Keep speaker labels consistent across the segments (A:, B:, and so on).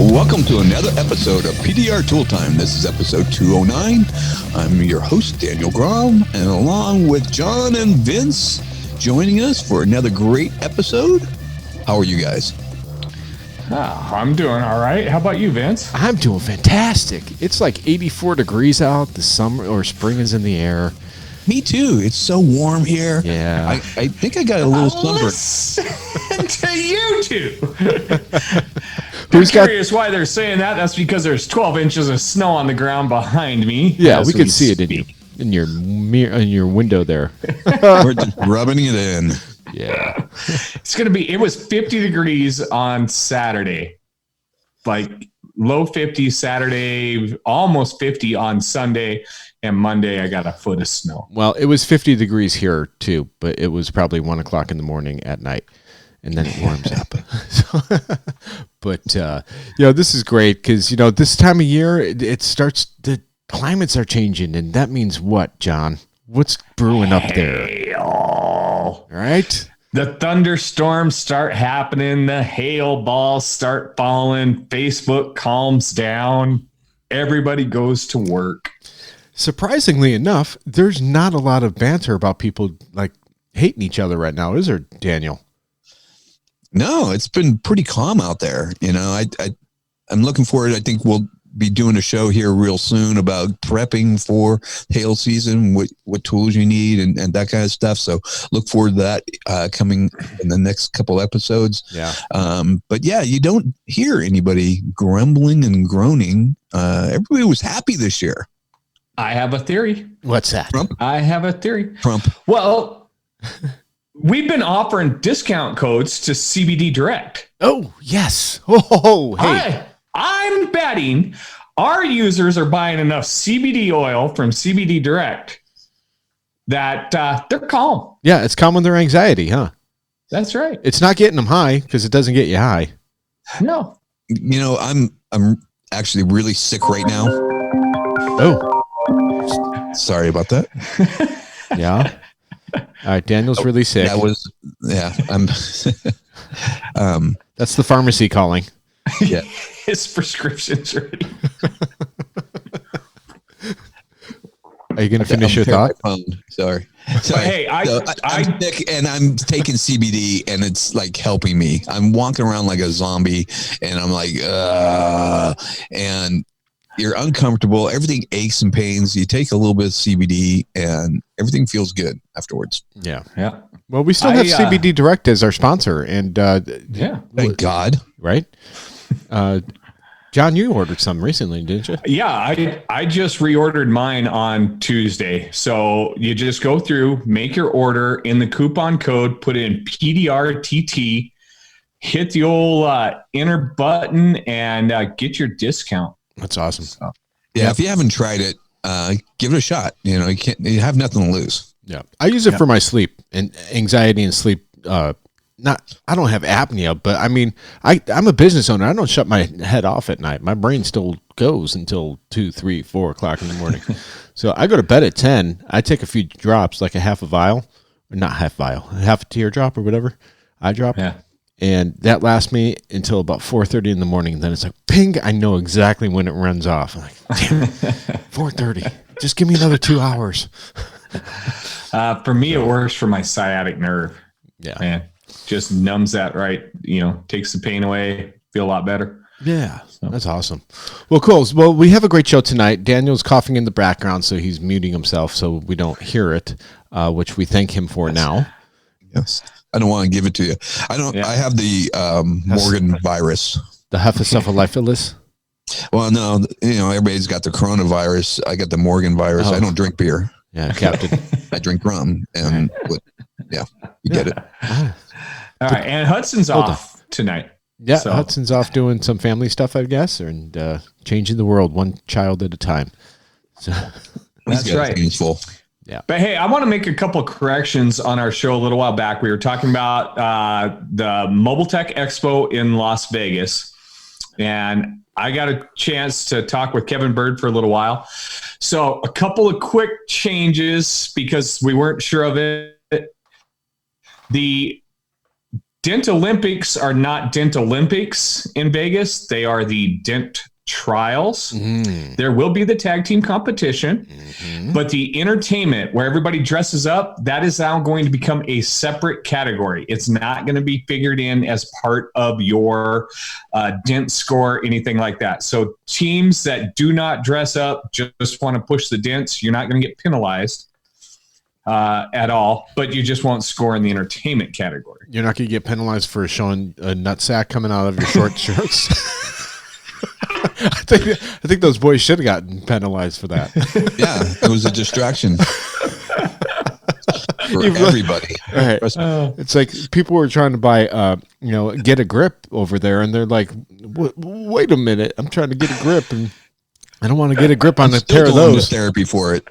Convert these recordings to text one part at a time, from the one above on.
A: Welcome to another episode of PDR Tool Time. This is episode 209. I'm your host, Daniel Grom, and along with John and Vince joining us for another great episode. How are you guys?
B: I'm doing all right. How about you, Vince?
C: I'm doing fantastic. It's like 84 degrees out. The summer or spring is in the air.
A: Me too. It's so warm here.
C: Yeah.
A: I think I got a little sunburn.
B: Listen to you two. I'm curious why they're saying that. That's because there's 12 inches of snow on the ground behind me.
C: Yeah, we could see it in your mirror, in your window there.
A: We're just rubbing it in.
C: Yeah.
B: It was 50 degrees on Saturday. Like low 50s Saturday, almost 50 on Sunday. And Monday, I got a foot of snow.
C: Well, it was 50 degrees here too, but it was probably 1 o'clock in the morning at night. And then it warms up. But, this is great because, this time of year, it starts, the climates are changing. And that means what, John? What's brewing up there?
B: Hail.
C: Right?
B: The thunderstorms start happening. The hail balls start falling. Facebook calms down. Everybody goes to work.
C: Surprisingly enough, there's not a lot of banter about people like hating each other right now, is there, Daniel?
A: No, it's been pretty calm out there. I'm looking forward. I think we'll be doing a show here real soon about prepping for hail season, what tools you need and that kind of stuff. So look forward to that coming in the next couple episodes.
C: Yeah.
A: But yeah, you don't hear anybody grumbling and groaning. Everybody was happy this year.
B: I have a theory.
C: What's that?
A: Trump?
B: I have a theory.
A: Trump.
B: Well, we've been offering discount codes to CBD Direct.
C: Oh, yes. Oh, hey.
B: I'm betting our users are buying enough CBD oil from CBD Direct that they're calm.
C: Yeah, it's calming their anxiety, huh?
B: That's right.
C: It's not getting them high because it doesn't get you high.
B: No.
A: I'm actually really sick right now.
C: Oh.
A: Sorry about that.
C: Yeah. All right, Daniel's really sick.
A: I'm
C: that's the pharmacy calling.
A: Yeah.
B: His prescription's ready.
C: Are you going to finish your thought?
A: Sorry.
B: Hey,
A: I'm sick and I'm taking CBD and it's like helping me. I'm walking around like a zombie and I'm like, and you're uncomfortable. Everything aches and pains. You take a little bit of CBD and everything feels good afterwards.
C: Yeah.
B: Yeah.
C: Well, we still have CBD Direct as our sponsor. And
A: thank God.
C: Right? John, you ordered some recently, didn't you?
B: Yeah, I just reordered mine on Tuesday. So you just go through, make your order in the coupon code, put in PDRTT, hit the old enter button, and get your discount.
C: That's awesome.
B: So,
A: yeah, if you haven't tried it, give it a shot. You have nothing to lose.
C: Yeah, I use it for my sleep and anxiety and sleep. I don't have apnea, but I mean, I'm a business owner. I don't shut my head off at night. My brain still goes until 2, 3, 4 o'clock in the morning. So I go to bed at 10. I take a few drops, like a half a teardrop or whatever. I drop.
B: Yeah.
C: And that lasts me until about 4:30 in the morning. Then it's like, ping, I know exactly when it runs off. I'm like, damn it, 4:30. Just give me another 2 hours.
B: For me, it works for my sciatic nerve.
C: Yeah.
B: Man, just numbs that right. Takes the pain away. Feel a lot better.
C: Yeah, that's awesome. Well, cool. Well, we have a great show tonight. Daniel's coughing in the background, so he's muting himself so we don't hear it, which we thank him for now.
A: Yes. I don't want to give it to you. I don't. Yeah. I have the Morgan virus.
C: The Hepatocephalus.
A: Well, no, everybody's got the coronavirus. I got the Morgan virus. I don't drink beer.
C: Yeah, Captain.
A: I drink rum, and you get it.
B: All right, and Hudson's off tonight.
C: Yeah, so. Hudson's off doing some family stuff, I guess, and changing the world one child at a time. So
B: that's right.
A: He's full.
C: Yeah.
B: But hey, I want to make a couple corrections on our show a little while back. We were talking about the Mobile Tech Expo in Las Vegas, and I got a chance to talk with Kevin Bird for a little while. So a couple of quick changes because we weren't sure of it. The Dent Olympics are not Dent Olympics in Vegas. They are the Dent Trials. There will be the tag team competition, but the entertainment where everybody dresses up, that is now going to become a separate category. It's not going to be figured in as part of your dent score, anything like that. So teams that do not dress up, just want to push the dents, you're not going to get penalized at all, but you just won't score in the entertainment category.
C: You're not going to get penalized for showing a nutsack coming out of your short shorts. I think those boys should have gotten penalized for that.
A: Yeah, it was a distraction for everybody.
C: Right. It's like people were trying to buy, get a grip over there, and they're like, "Wait a minute, I'm trying to get a grip, and I don't want to get a grip on a pair of those."
A: Therapy for it.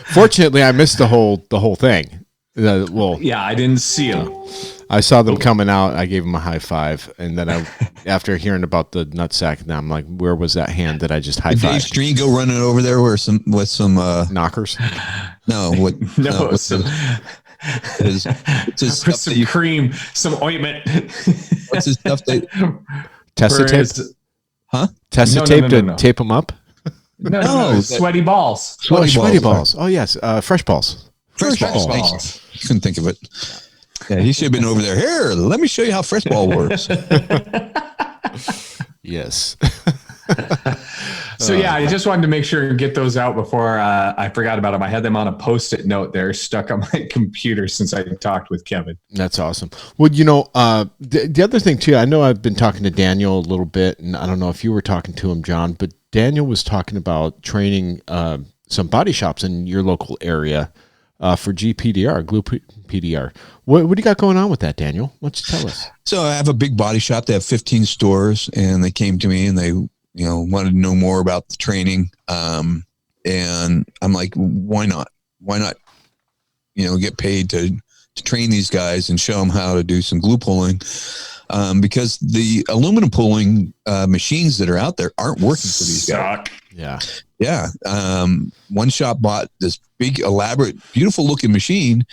C: Fortunately, I missed the whole thing.
B: Yeah, I didn't see them.
C: I saw them coming out. I gave them a high five, and then after hearing about the nutsack, now I'm like, "Where was that hand that I just high
A: Dave
C: fived?"
A: Stream go running over there with some
C: knockers.
A: No, what?
B: No,
A: what's
B: some
A: cream,
B: some ointment.
A: What's his stuff?
C: Tessa tape?
A: Huh?
C: Tessa tape to tape them up?
B: No, sweaty balls.
C: Sweaty balls. Oh yes, fresh balls.
A: Fresh balls. Couldn't think of it. Yeah, he should have been over there. Here, let me show you how fresh ball works.
C: Yes.
B: So yeah, I just wanted to make sure and get those out before I forgot about them. I had them on a Post-it note there stuck on my computer since I talked with Kevin.
C: That's awesome. Well, the other thing too, I know I've been talking to Daniel a little bit, and I don't know if you were talking to him, John, but Daniel was talking about training some body shops in your local area for GPDR, glue PDR. What do you got going on with that, Daniel? Why don't you tell us?
A: So I have a big body shop. They have 15 stores, and they came to me and they, wanted to know more about the training. And I'm like, why not? Why not, get paid to train these guys and show them how to do some glue pulling? Because the aluminum pulling machines that are out there aren't working for these guys.
C: Yeah.
A: Yeah. One shop bought this big, elaborate, beautiful looking machine.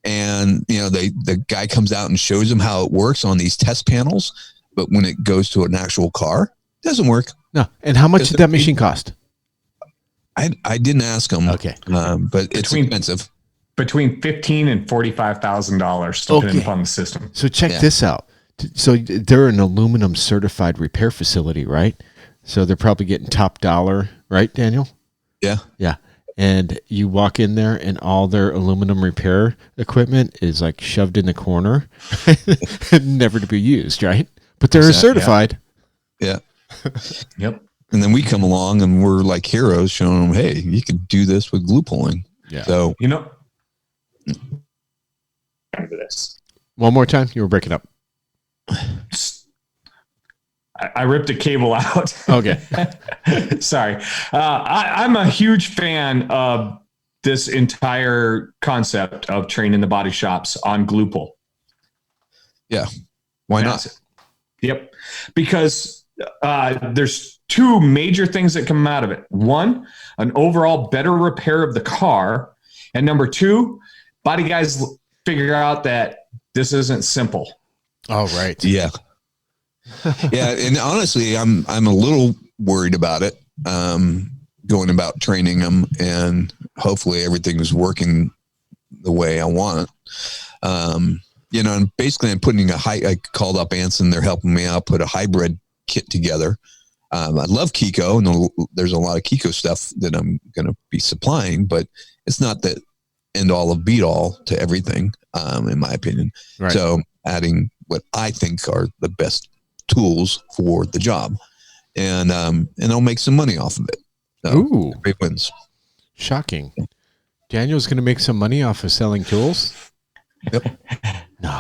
A: And, the guy comes out and shows them how it works on these test panels. But when it goes to an actual car, it doesn't work.
C: No. And how much did that machine cost?
A: I didn't ask him.
C: Okay.
A: But it's expensive.
B: Between $15,000 and $45,000 depending upon the system.
C: So check this out. So they're an aluminum certified repair facility, right? So they're probably getting top dollar, right, Daniel?
A: Yeah.
C: Yeah. And you walk in there and all their aluminum repair equipment is like shoved in the corner, never to be used, right? But they're certified.
A: Yeah.
B: Yep.
A: And then we come along and we're like heroes showing them, hey, you could do this with glue pulling.
C: Yeah.
A: So,
B: this.
C: One more time. You were breaking up.
B: I ripped a cable out.
C: Okay.
B: Sorry. I'm a huge fan of this entire concept of training the body shops on glue pull.
A: Yeah. Why not?
B: Yep. Because there's two major things that come out of it. One, an overall better repair of the car. And number two, body guys figure out that this isn't simple.
C: Oh, right.
A: Yeah. Yeah. And honestly, I'm a little worried about it, going about training them, and hopefully everything's working the way I want it. And basically I'm putting I called up Anson. They're helping me out, put a hybrid kit together. I love Kiko, and there's a lot of Kiko stuff that I'm going to be supplying, but it's not the end all of beat all to everything, in my opinion.
C: Right.
A: So adding what I think are the best tools for the job, and I'll make some money off of it. So,
C: ooh,
A: great wins.
C: Shocking. Daniel's going to make some money off of selling tools.
A: Yep.
C: No.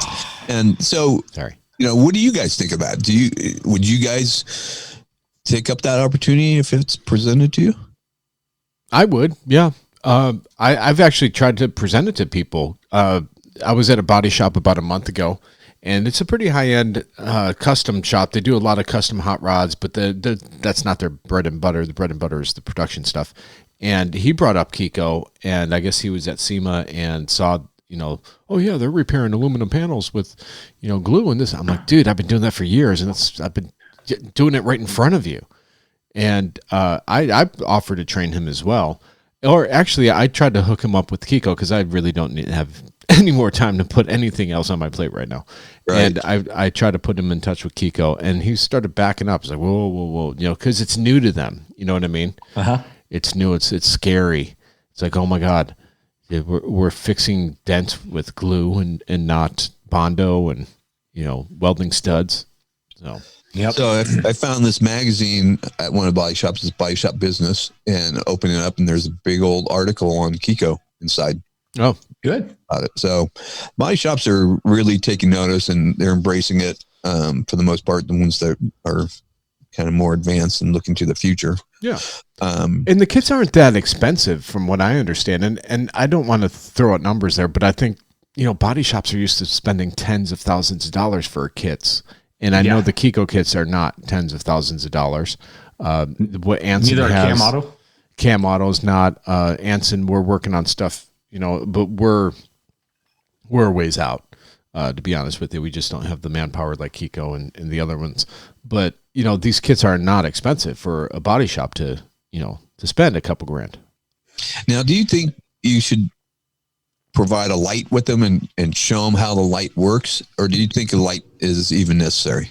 A: And so,
C: sorry.
A: What do you guys think about it? Would you guys take up that opportunity if it's presented to you?
C: I would. Yeah. I've actually tried to present it to people. I was at a body shop about a month ago, and it's a pretty high-end custom shop. They do a lot of custom hot rods, but that's not their bread and butter. The bread and butter is the production stuff. And he brought up Kiko, and I guess he was at SEMA and saw oh yeah, they're repairing aluminum panels with, glue and this. I'm like, dude, I've been doing that for years, and I've been doing it right in front of you. And I offered to train him as well. Or actually, I tried to hook him up with Kiko because I really don't have any more time to put anything else on my plate right now. Right. And I tried to put him in touch with Kiko, and he started backing up. He's like, whoa, because it's new to them. You know what I mean?
B: Uh-huh.
C: It's new. It's scary. It's like, oh my God, we're fixing dents with glue and not Bondo and, welding studs. So.
A: Yep. So I found this magazine at one of the body shops, this Body Shop Business, and open it up, and there's a big old article on Kiko inside.
C: Oh,
B: good.
A: About it. So body shops are really taking notice, and they're embracing it for the most part, the ones that are kind of more advanced and looking to the future.
C: Yeah. And the kits aren't that expensive from what I understand. And I don't want to throw out numbers there, but I think, body shops are used to spending tens of thousands of dollars for kits. And I know the Kiko kits are not tens of thousands of dollars. What Anson
B: Neither
C: has,
B: Cam Auto.
C: Cam Auto's not. Anson, we're working on stuff, but we're a ways out. To be honest with you, we just don't have the manpower like Kiko and the other ones. But these kits are not expensive for a body shop to spend a couple grand.
A: Now, do you think you should provide a light with them and show them how the light works, or do you think a light is even necessary?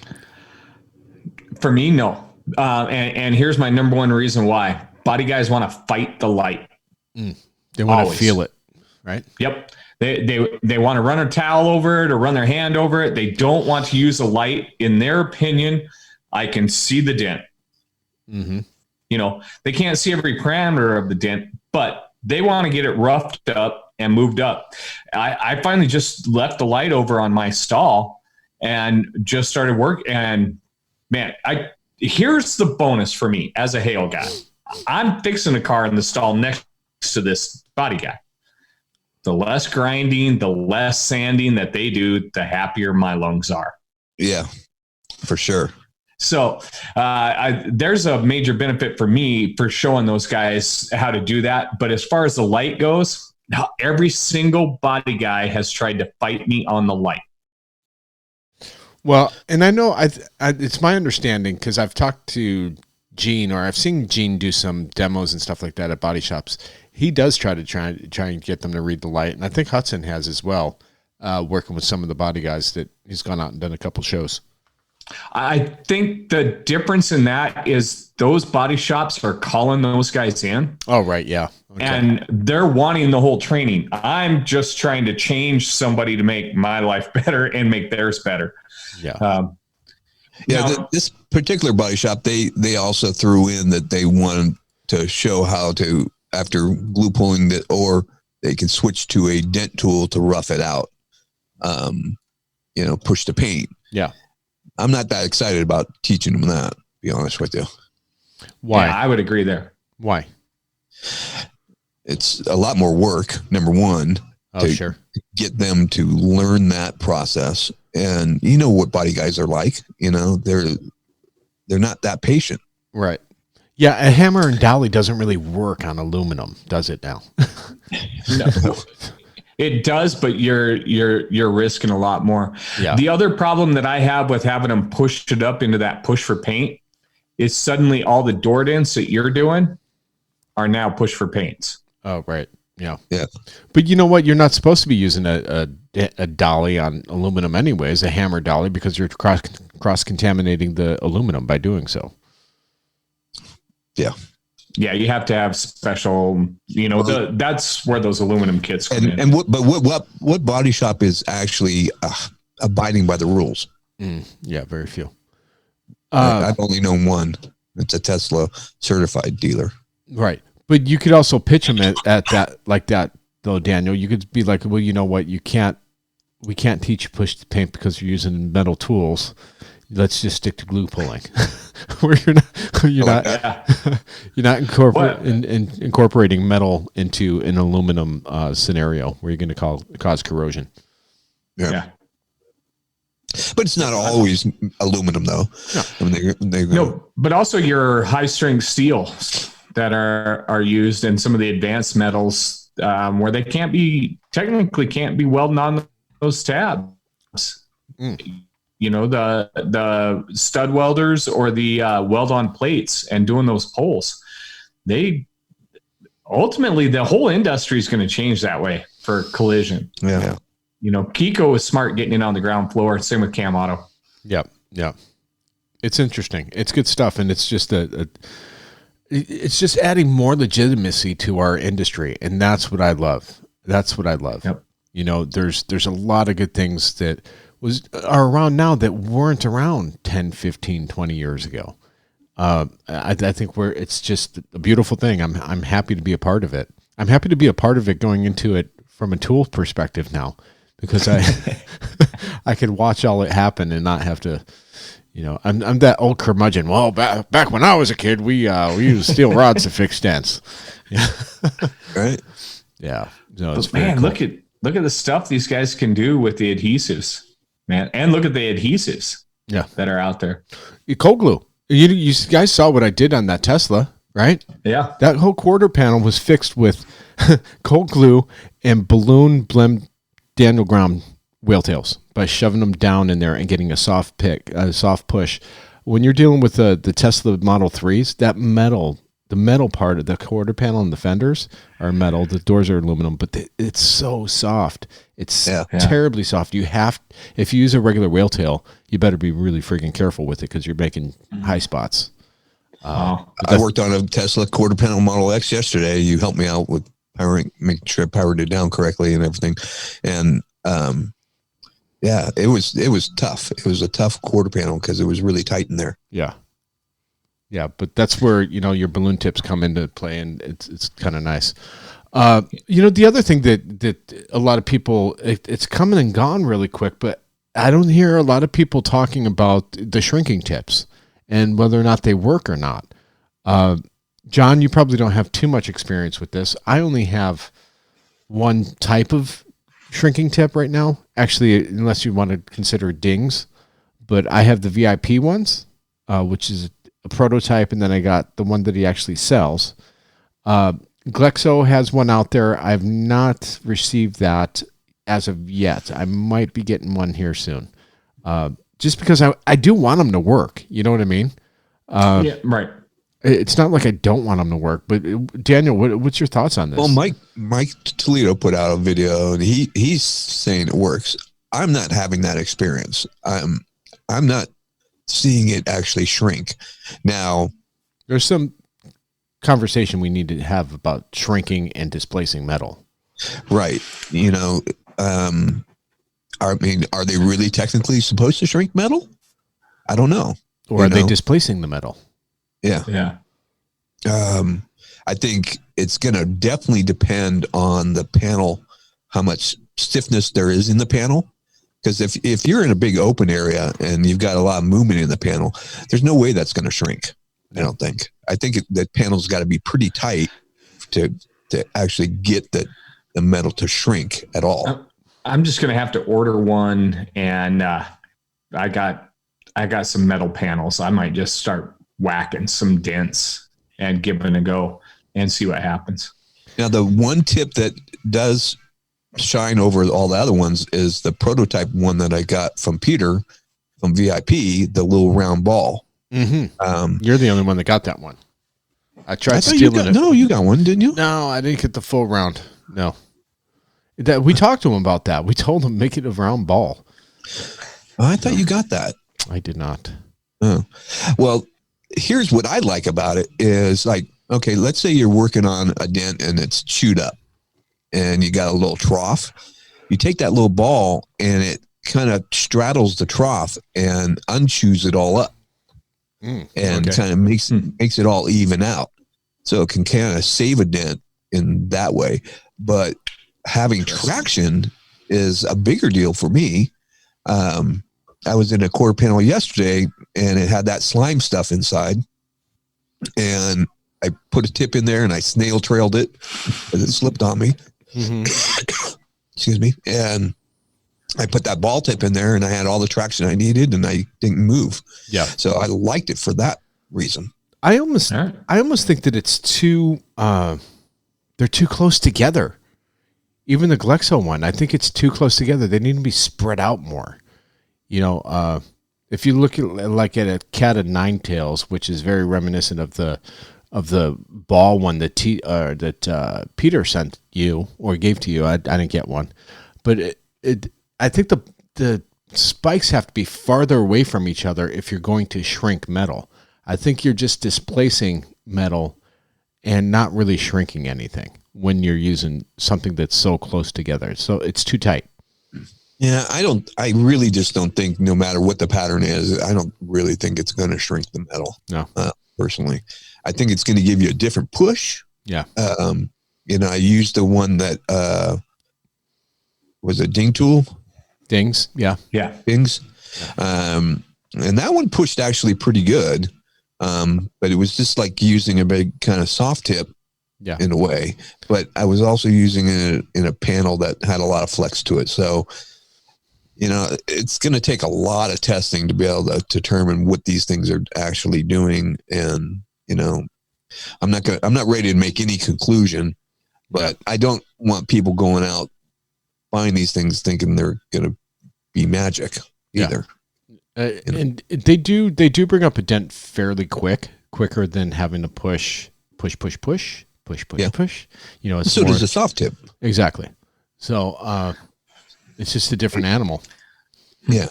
B: For me, no. And here's my number one reason why. Body guys want to fight the light.
C: They want to feel it, right?
B: Yep. They want to run a towel over it or run their hand over it. They don't want to use a light. In their opinion, I can see the dent.
C: Mm-hmm.
B: They can't see every parameter of the dent, but they want to get it roughed up and moved up. I finally just left the light over on my stall and just started work. And man, here's the bonus for me as a Hale guy. I'm fixing a car in the stall next to this body guy. The less grinding, the less sanding that they do, the happier my lungs are.
A: Yeah, for sure.
B: So there's a major benefit for me for showing those guys how to do that. But as far as the light goes, now every single body guy has tried to fight me on the light.
C: Well, and I know it's my understanding because I've talked to Gene, or I've seen Gene do some demos and stuff like that at body shops. He does try and get them to read the light, and I think Hudson has as well, working with some of the body guys that he's gone out and done a couple shows.
B: I think the difference in that is those body shops are calling those guys in.
C: Oh, right. Yeah.
B: Okay. And they're wanting the whole training. I'm just trying to change somebody to make my life better and make theirs better.
C: Yeah.
A: This particular body shop, they also threw in that they wanted to show how to, after glue pulling that, or they can switch to a dent tool to rough it out, push the paint.
C: Yeah.
A: I'm not that excited about teaching them that, to be honest with you.
C: Why?
B: Yeah, I would agree there.
C: Why?
A: It's a lot more work, number one,
C: to
A: get them to learn that process. And you know what body guys are like, they're not that patient.
C: Right. Yeah, a hammer and dolly doesn't really work on aluminum, does it now?
B: No. It does, but you're risking a lot more.
C: Yeah.
B: The other problem that I have with having them pushed it up into that push for paint is suddenly all the door dents that you're doing are now push for paints.
C: Oh, right. Yeah.
A: Yeah.
C: But you know what? You're not supposed to be using a dolly on aluminum anyways, a hammer dolly, because you're cross-contaminating the aluminum by doing so.
A: Yeah.
B: Yeah, you have to have special, that's where those aluminum kits come in.
A: And what body shop is actually abiding by the rules?
C: Yeah, very few.
A: I've only known one. It's a Tesla certified dealer.
C: Right. But you could also pitch them at that, like that, though, Daniel. You could be like, well, you know what? We can't teach you push to paint because you're using metal tools. Let's just stick to glue pulling, where you're not incorporating metal into an aluminum scenario where you're going to cause corrosion.
A: Yeah. But it's not always aluminum, though.
B: No.
A: I mean, they
B: No, but also your high strength steel that are used in some of the advanced metals. where they can't be welding on those tabs. You know, the stud welders or the weld on plates and doing those poles. They ultimately, the whole industry is going to change that way for collision.
A: Yeah.
B: You know, Kiko is smart getting in on the ground floor. Same with Cam Auto.
C: Yep. It's interesting. It's good stuff, and it's just it's just adding more legitimacy to our industry, and that's what I love.
B: Yep.
C: You know, there's a lot of good things that are around now that weren't around 10, 15, 20 years ago. I think it's just a beautiful thing. I'm happy to be a part of it. I'm happy to be a part of it going into it from a tool perspective now, because I could watch all it happen and not have to, you know, I'm that old curmudgeon. Well, back when I was a kid, we used steel rods to fix dents. Yeah.
A: Right.
C: Yeah. No, it's
B: man,
C: cool.
B: look at the stuff these guys can do with the adhesives, man. And look at the adhesives that are out there.
C: Cold glue. You guys saw what I did on that Tesla, right?
B: Yeah.
C: That whole quarter panel was fixed with cold glue and balloon blend Daniel Ground whale tails by shoving them down in there and getting a soft push. When you're dealing with the Tesla Model 3s, the metal part of the quarter panel and the fenders are metal. The doors are aluminum, but it's so soft. It's terribly soft. If you use a regular whale tail, you better be really freaking careful with it because you're making high spots.
A: I worked on a Tesla quarter panel Model X yesterday. You helped me out with making sure I powered it down correctly and everything. And it was tough. It was a tough quarter panel because it was really tight in there.
C: Yeah. Yeah, but that's where, you know, your balloon tips come into play, and it's kind of nice. You know, the other thing that a lot of people, it's coming and gone really quick, but I don't hear a lot of people talking about the shrinking tips and whether or not they work or not. John, you probably don't have too much experience with this. I only have one type of shrinking tip right now, actually, unless you want to consider dings, but I have the VIP ones, which is a prototype, and then I got the one that he actually sells. Glexo has one out there. I've not received that as of yet. I might be getting one here soon, just because I do want them to work. You know what I mean?
B: Yeah, right.
C: It's not like I don't want them to work, but Daniel, what's your thoughts on this?
A: Well, Mike Toledo put out a video, and he's saying it works. I'm not having that experience. I'm not seeing it actually shrink. Now,
C: there's some conversation we need to have about shrinking and displacing metal.
A: Right. You know, are they really technically supposed to shrink metal? I don't know.
C: Or are they displacing the metal?
A: Yeah.
B: Yeah.
A: I think it's going to definitely depend on the panel, how much stiffness there is in the panel. Because if you're in a big open area and you've got a lot of movement in the panel, there's no way that's going to shrink. I don't think. I think that panel's got to be pretty tight to actually get the metal to shrink at all.
B: I'm just going to have to order one, and I got some metal panels. I might just start whacking some dents and give it a go and see what happens.
A: Now, the one tip that does shine over all the other ones is the prototype one that I got from Peter from VIP, the little round ball.
C: Mm-hmm. You're the only one that got that one. I tried stealing it.
A: No, you got one, didn't you?
C: No, I didn't get the full round. No. We talked to him about that. We told him make it a round ball.
A: Oh, I thought you got that.
C: I did not.
A: Oh. Well, here's what I like about it is like, okay, let's say you're working on a dent and it's chewed up and you got a little trough. You take that little ball and it kind of straddles the trough and unchews it all up and kind of makes it all even out. So it can kind of save a dent in that way. But having traction is a bigger deal for me. I was in a quarter panel yesterday and it had that slime stuff inside, and I put a tip in there and I snail trailed it because it slipped on me. Excuse me. And I put that ball tip in there and I had all the traction I needed and I didn't move.
C: Yeah.
A: So I liked it for that reason.
C: I almost think that it's too, they're too close together. Even the Glexo one, I think it's too close together. They need to be spread out more. You know, if you look at a cat of nine tails, which is very reminiscent of the ball one that Peter sent you or gave to you. I didn't get one, but I think the spikes have to be farther away from each other if you're going to shrink metal. I think you're just displacing metal and not really shrinking anything when you're using something that's so close together. So it's too tight.
A: Yeah, I really just don't think, no matter what the pattern is, I don't really think it's going to shrink the metal.
C: No.
A: Personally. I think it's going to give you a different push.
C: Yeah.
A: I used the one that was a ding tool.
C: Dings. Yeah.
B: Yeah.
A: Dings. And that one pushed actually pretty good. But it was just like using a big kind of soft tip in a way. But I was also using it in a panel that had a lot of flex to it. So, it's going to take a lot of testing to be able to determine what these things are actually doing. And, I'm not ready to make any conclusion, but I don't want people going out buying these things thinking they're going to be magic either.
C: And they do bring up a dent fairly quicker than having to push. Push.
A: So does a soft tip.
C: Exactly. So it's just a different animal.
A: Yeah.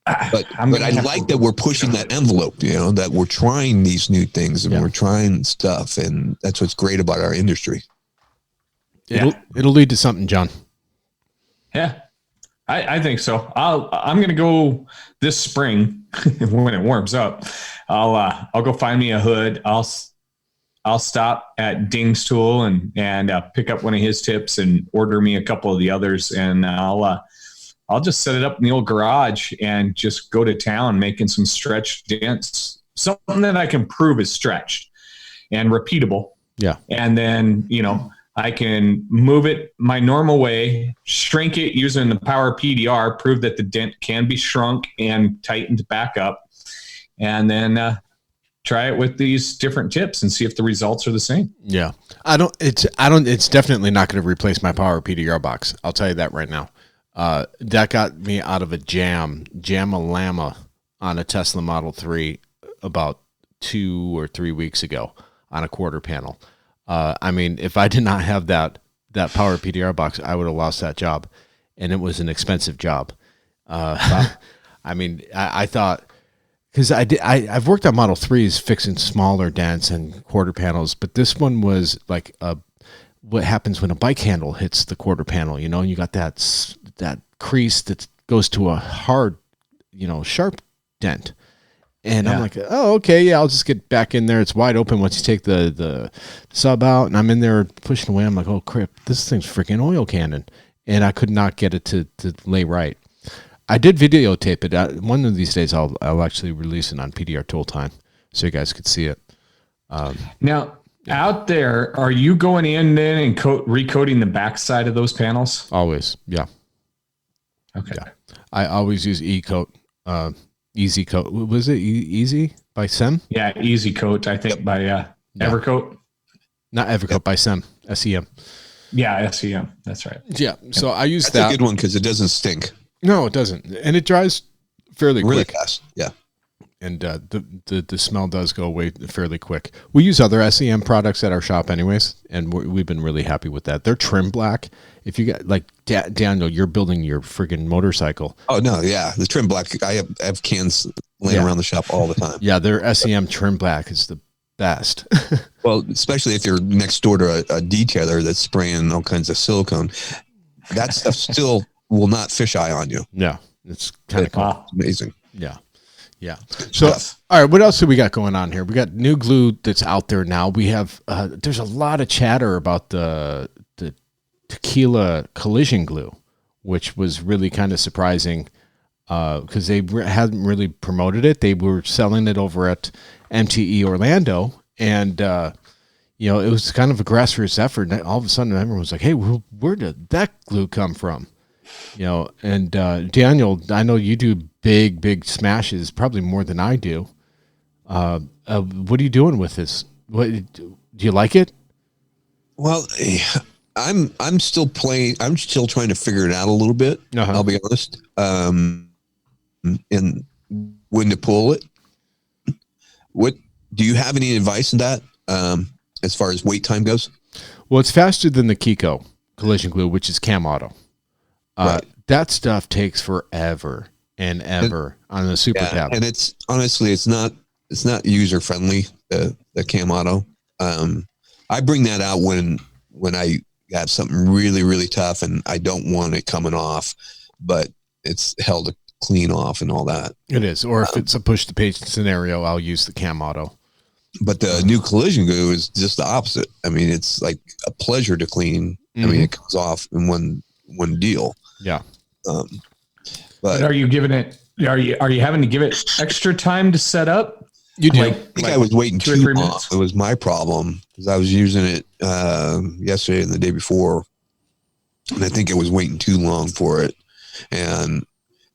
A: But I like that we're pushing that envelope, that we're trying these new things and we're trying stuff. And that's what's great about our industry.
C: It'll lead to something, John.
B: Yeah, I think so. I'm going to go this spring when it warms up. I'll go find me a hood. I'll stop at Ding's Tool and pick up one of his tips and order me a couple of the others. And I'll just set it up in the old garage and just go to town making some stretched dents, something that I can prove is stretched and repeatable.
C: Yeah. And
B: then, I can move it my normal way, shrink it using the power PDR, prove that the dent can be shrunk and tightened back up, and then try it with these different tips and see if the results are the same.
C: Yeah. It's definitely not going to replace my power PDR box. I'll tell you that right now. That got me out of a jam-a-llama on a Tesla Model 3 about 2 or 3 weeks ago on a quarter panel. If I did not have that power PDR box, I would have lost that job, and it was an expensive job. I thought, because I've worked on Model 3s fixing smaller dents and quarter panels, but this one was like what happens when a bike handle hits the quarter panel, and you got that crease that goes to a hard, sharp dent. And I'm like, oh, okay, yeah, I'll just get back in there. It's wide open once you take the sub out, and I'm in there pushing away. I'm like, oh, crap, this thing's freaking oil cannon. And I could not get it to lay right. I did videotape it. One of these days, I'll actually release it on PDR Tool Time so you guys could see it.
B: Now, out there, are you going in then and recoating the backside of those panels?
C: Always, yeah.
B: Okay.
C: Yeah. I always use E-Coat. Easy Coat. Was it Easy by SEM?
B: Yeah, Easy Coat, I think, by Evercoat.
C: Not Evercoat, by SEM. SEM.
B: Yeah, SEM. That's right.
C: Yeah, so I use
A: That's a good one because it doesn't stink.
C: No, it doesn't. And it dries fairly
A: really
C: quick.
A: Fast. Yeah.
C: And the smell does go away fairly quick. We use other SEM products at our shop anyways, and we've been really happy with that. They're trim black. If you got, like, Daniel, you're building your friggin' motorcycle.
A: Oh, no, yeah. The trim black, I have cans laying around the shop all the time.
C: Yeah, their SEM trim black is the best.
A: Well, especially if you're next door to a detailer that's spraying all kinds of silicone. That stuff still will not fisheye on you.
C: Yeah, it's kind of cool.
A: Wow. Amazing.
C: Yeah. Yeah. So, all right, what else do we got going on here? We got new glue that's out there now. We have, there's a lot of chatter about the tequila collision glue, which was really kind of surprising because they hadn't really promoted it. They were selling it over at MTE Orlando, and, it was kind of a grassroots effort. And all of a sudden, everyone was like, hey, where did that glue come from? And Daniel, I know you do big smashes, probably more than I do. What are you doing with this? Do you like it?
A: Well, I'm still playing. I'm still trying to figure it out a little bit. I'll be honest. And when to pull it. What do you have any advice on that? As far as wait time goes?
C: Well, it's faster than the Kiko collision glue, which is cam auto.
A: Right.
C: That stuff takes forever and ever on the super tab.
A: And it's honestly, it's not user friendly. The cam auto. I bring that out when I got something really, really tough and I don't want it coming off, but it's held to clean off and all that.
C: It is. Or if it's a push to page scenario, I'll use the cam auto.
A: But the new collision glue is just the opposite. I mean, it's like a pleasure to clean. I mean, it comes off in one deal.
C: Yeah.
A: But
B: are you giving it? Are you having to give it extra time to set up?
C: You do.
A: I think I was waiting
B: 2 or
A: too
B: 3
A: long.
B: minutes.
A: It was my problem because I was using it yesterday and the day before, and I think I was waiting too long for it. And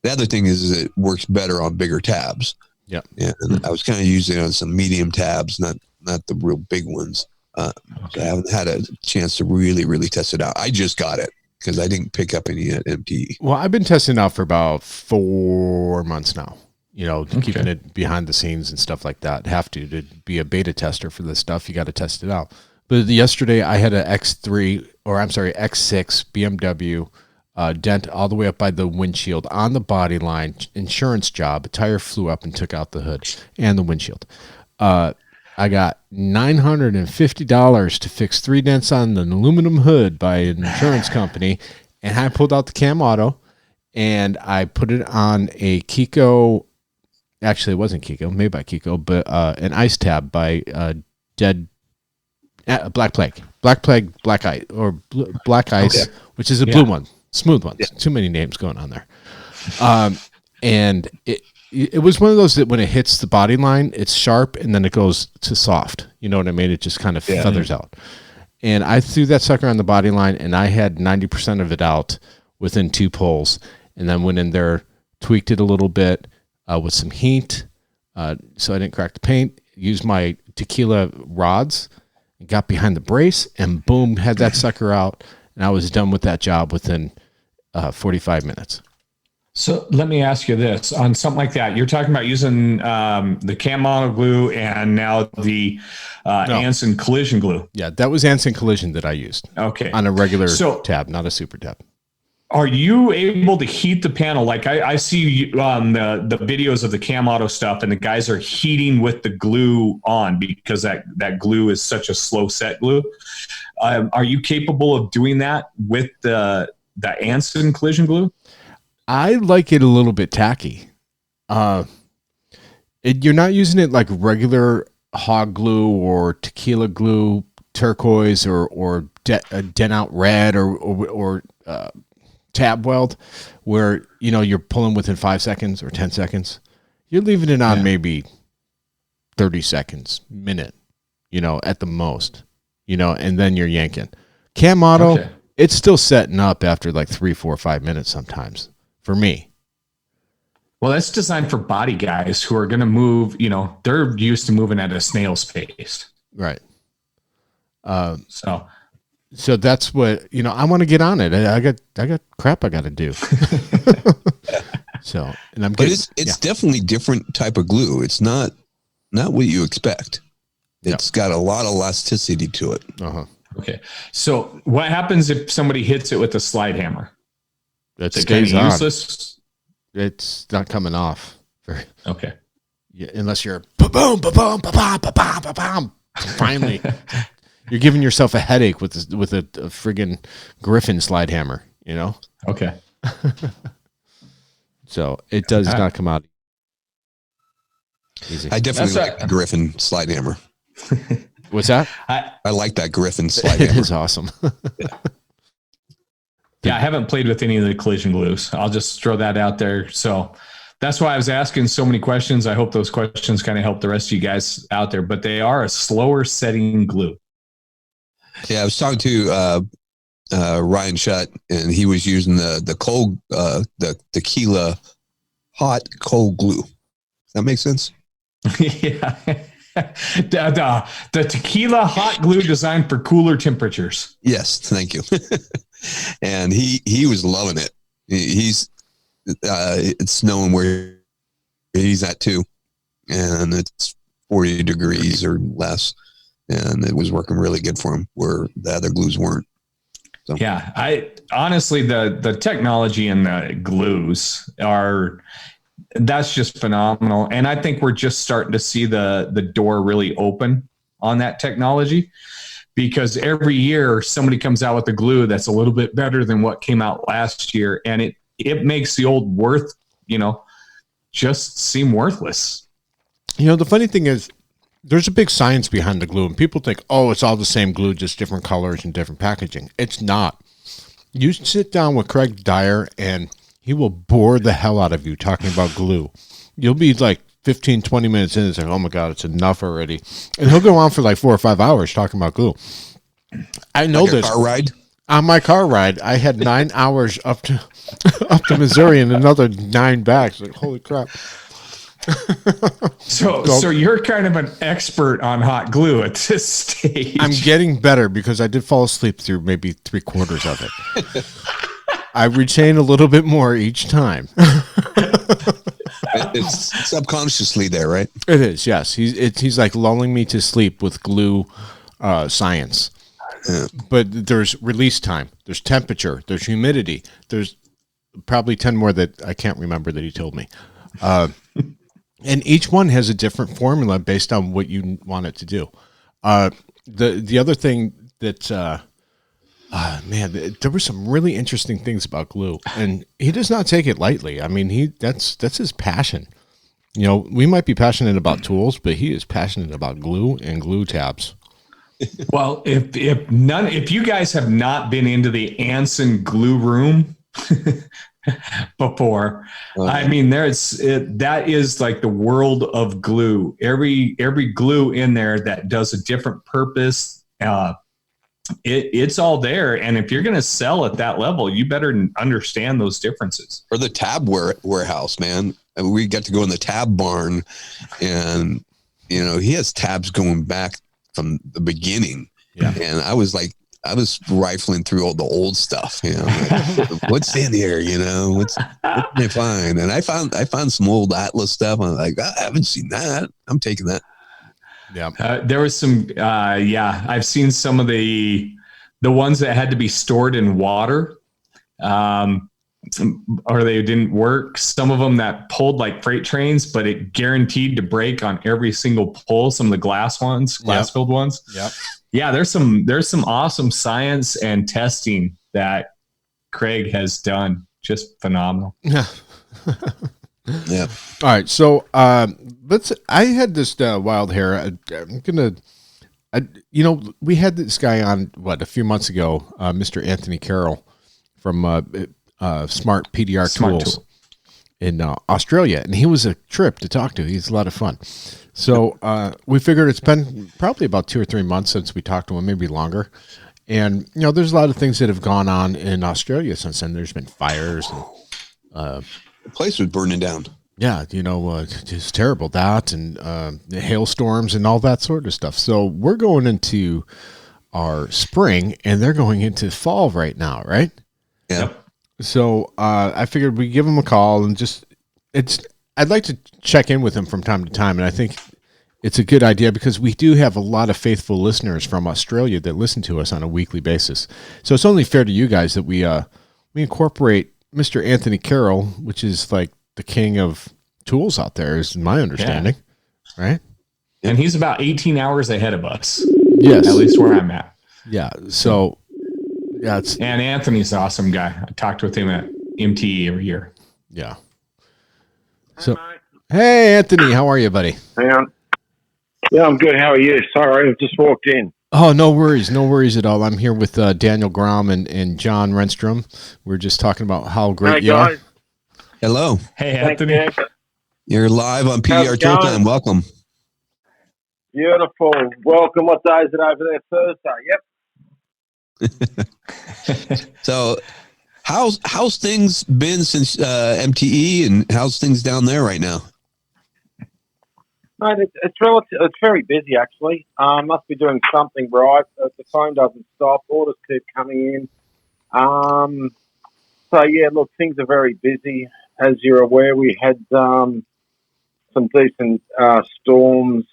A: the other thing is it works better on bigger tabs.
C: Yeah.
A: And I was kind of using it on some medium tabs, not the real big ones. So I haven't had a chance to really, really test it out. I just got it because I didn't pick up any at MT.
C: Well, I've been testing it out for about 4 months now. Keeping it behind the scenes and stuff like that. Have to be a beta tester for this stuff. You got to test it out. But yesterday I had a X6 BMW dent all the way up by the windshield on the body line. Insurance job. A tire flew up and took out the hood and the windshield. I got $950 to fix 3 dents on an aluminum hood by an insurance company, and I pulled out the cam auto and I put it on a Kiko. Actually, it wasn't Kiko, made by Kiko, but an ice tab by Black Plague, Black Ice, Black Ice, which is a blue one, smooth one. Yeah. Too many names going on there. And it was one of those that when it hits the body line, it's sharp and then it goes to soft. You know what I mean? It just kind of feathers out. And I threw that sucker on the body line, and I had 90% of it out within 2 pulls, and then went in there, tweaked it a little bit. With some heat, so I didn't crack the paint. Used my tequila rods, got behind the brace, and boom, had that sucker out, and I was done with that job within 45 minutes.
B: So let me ask you this: on something like that, you're talking about using the cam auto glue and now the Anson collision glue.
C: Yeah, that was Anson collision that I used.
B: Okay,
C: on a regular tab, not a super tab.
B: Are you able to heat the panel? Like I see on the videos of the cam auto stuff, and the guys are heating with the glue on because that glue is such a slow set glue. Are you capable of doing that with the Anson collision glue?
C: I like it a little bit tacky. You're not using it like regular hog glue or tequila glue, turquoise or dent out red or tab weld, where you're pulling within 5 seconds or 10 seconds. You're leaving it on maybe 30 seconds, minute, at the most, and then you're yanking. Cam auto, it's still setting up after like 3, 4, 5 minutes sometimes for me.
B: Well, that's designed for body guys who are going to move, they're used to moving at a snail's pace.
C: Right. So that's what, I want to get on it. I got crap I got to do. So, and I'm getting,
A: but it's definitely different type of glue. It's not what you expect. It's got a lot of elasticity to it.
B: Okay. So what happens if somebody hits it with a slide hammer?
C: It stays on.
B: Useless?
C: It's not coming off.
B: Okay.
C: Yeah, unless you're ba-boom, ba-boom, ba-bom, ba-bom, ba-bom. Finally. You're giving yourself a headache with a friggin' Griffin slide hammer,
B: Okay.
C: So it does not come out easy.
A: I definitely like the Griffin slide hammer.
C: What's that?
A: I like that Griffin slide hammer.
C: It is awesome.
B: Yeah, I haven't played with any of the collision glues. I'll just throw that out there. So that's why I was asking so many questions. I hope those questions kind of help the rest of you guys out there, but they are a slower setting glue.
A: Yeah, I was talking to Ryan Shutt, and he was using the cold, the tequila hot cold glue. Does that make sense?
B: Yeah. the tequila hot glue designed for cooler temperatures.
A: Yes, thank you. And he was loving it. He's it's snowing where he's at too, and it's 40 degrees or less, and it was working really good for him where the other glues weren't. So.
B: Yeah, I honestly the technology and the glues that's just phenomenal, and I think we're just starting to see the door really open on that technology, because every year somebody comes out with a glue that's a little bit better than what came out last year, and it makes the old just seem worthless.
C: The funny thing is, there's a big science behind the glue, and people think, oh, it's all the same glue, just different colors and different packaging. It's not. You sit down with Craig Dyer, and he will bore the hell out of you talking about glue. You'll be like 15, 20 minutes in, and say, oh my God, it's enough already. And he'll go on for like 4 or 5 hours talking about glue. I know this.
A: Car ride?
C: On my car ride, I had 9 hours up to Missouri and another 9 back. Like, holy crap.
B: So you're kind of an expert on hot glue at this stage.
C: I'm getting better because I did fall asleep through maybe 3/4 of it. I retain a little bit more each time.
A: It's subconsciously there, right?
C: It is, yes. He's like lulling me to sleep with glue science. Yeah. But there's release time, there's temperature, there's humidity, there's probably 10 more that I can't remember that he told me. And each one has a different formula based on what you want it to do. The other thing that, there were some really interesting things about glue, and he does not take it lightly. I mean, that's his passion. We might be passionate about tools, but he is passionate about glue and glue tabs.
B: Well, if you guys have not been into the Anson glue room before, I mean, that is like the world of glue. Every glue in there that does a different purpose, it's all there. And if you're going to sell at that level, you better understand those differences.
A: Or the tab warehouse, man. We got to go in the tab barn, and he has tabs going back from the beginning.
C: Yeah.
A: And I was rifling through all the old stuff, like, what's in here, what can I find? And I found some old Atlas stuff. I'm like, I haven't seen that. I'm taking that.
C: Yeah.
B: There was some, I've seen some of the ones that had to be stored in water, or they didn't work. Some of them that pulled like freight trains, but it guaranteed to break on every single pull. Some of the glass filled ones.
C: Yep.
B: Yeah, there's some awesome science and testing that Craig has done. Just phenomenal.
C: Yeah.
A: Yeah.
C: All right. So I had this wild hair. We had this guy on a few months ago, Mr. Anthony Carroll from Smart PDR Tools in Australia, and he was a trip to talk to. He's a lot of fun. So we figured it's been probably about 2 or 3 months since we talked to him, maybe longer. And there's a lot of things that have gone on in Australia since then. There's been fires. And,
A: the place was burning down.
C: Yeah, just terrible that, and the hailstorms and all that sort of stuff. So we're going into our spring, and they're going into fall right now, right?
A: Yeah.
B: Yep.
C: So I figured we'd give him a call and I'd like to check in with him from time to time, and I think it's a good idea because we do have a lot of faithful listeners from Australia that listen to us on a weekly basis. So it's only fair to you guys that we incorporate Mr. Anthony Carroll, which is like the king of tools out there, is my understanding, right?
B: And he's about 18 hours ahead of us.
C: Yes.
B: At least where I'm at.
C: Yeah. So, yeah.
B: And Anthony's an awesome guy. I talked with him at MTE every year.
C: Yeah. So, hey, Anthony, how are you, buddy?
D: Yeah, I'm good. How are you? Sorry, I've just walked in.
C: Oh, no worries. No worries at all. I'm here with Daniel Grom and John Renstrom. We're just talking about how great you are.
A: Hello.
B: Hey, Anthony.
A: You're live on PDR Tool Time. Welcome.
D: Beautiful. Welcome. What day is it over there? Thursday. Yep.
A: So how's things been since MTE, and how's things down there right now?
D: Mate, it's relative. It's very busy actually. Must be doing something right. The phone doesn't stop. Orders keep coming in. So yeah, look, things are very busy. As you're aware, we had some decent storms.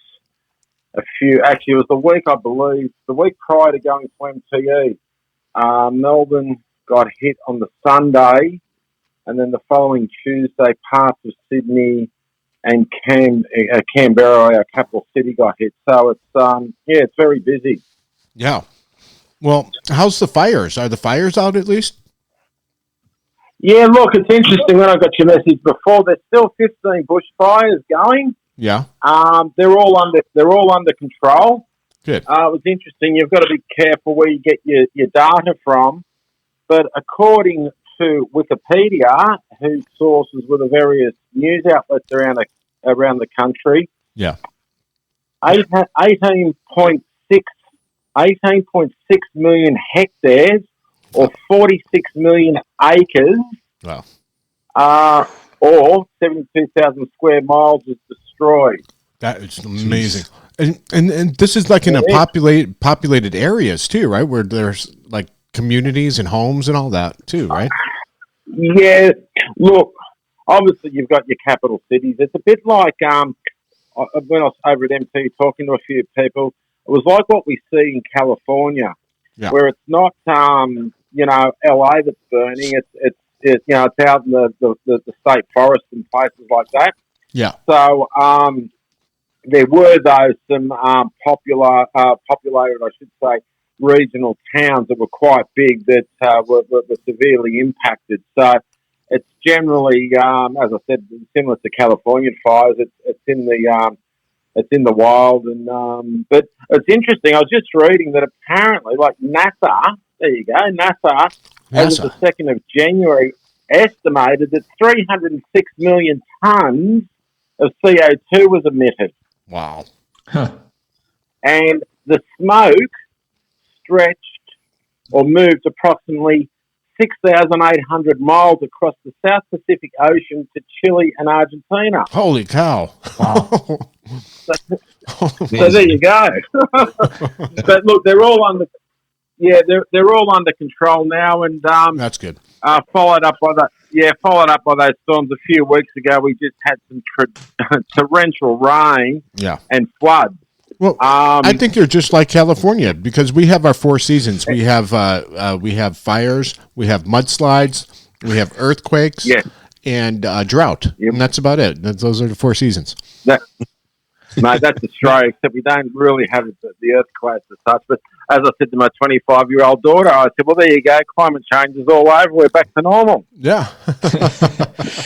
D: A few, actually, it was the week, I believe, the week prior to going to MTE. Melbourne got hit on the Sunday, and then the following Tuesday, parts of Sydney and Canberra, our capital city, got hit. So it's very busy.
C: Yeah. Well, how's the fires? Are the fires out at least?
D: Yeah, look, it's interesting. When I got your message before, there's still 15 bushfires going.
C: Yeah.
D: They're all under control.
C: Good.
D: It was interesting. You've got to be careful where you get your data from. But according to Wikipedia, whose sources were the various news outlets around the country,
C: yeah,
D: 18.6 million hectares or 46 million acres.
C: Wow.
D: Or 72,000 square miles is destroyed.
C: That is amazing. And this is like in a populated areas too, right? Where there's like communities and homes and all that too, right?
D: Yeah. Look, obviously you've got your capital cities. It's a bit like when I was over at MT talking to a few people, it was like what we see in California, where it's not LA that's burning. It's out in the state forest and places like that.
C: Yeah.
D: So there were some populated, I should say, regional towns that were quite big that were severely impacted. So it's generally, as I said, similar to Californian fires. It's in the wild, and but it's interesting. I was just reading that apparently, like NASA, there you go, NASA. As of the 2nd of January, estimated that 306 million tonnes of CO2 was emitted.
C: Wow.
B: Huh.
D: And the smoke stretched or moved approximately 6,800 miles across the South Pacific Ocean to Chile and Argentina.
C: Holy cow.
B: Wow.
D: So there you go. But look, they're all under control now, and
C: that's good.
D: Followed up by those storms a few weeks ago. We just had some torrential rain and floods.
C: Well, I think you're just like California because we have our 4 seasons. We have fires, we have mudslides, we have earthquakes, and drought, and that's about it. Those are the 4 seasons.
D: Mate, that's Australia, except we don't really have the earthquakes as such. But as I said to my 25-year-old daughter, I said, well, there you go. Climate change is all over. We're back to normal.
C: Yeah.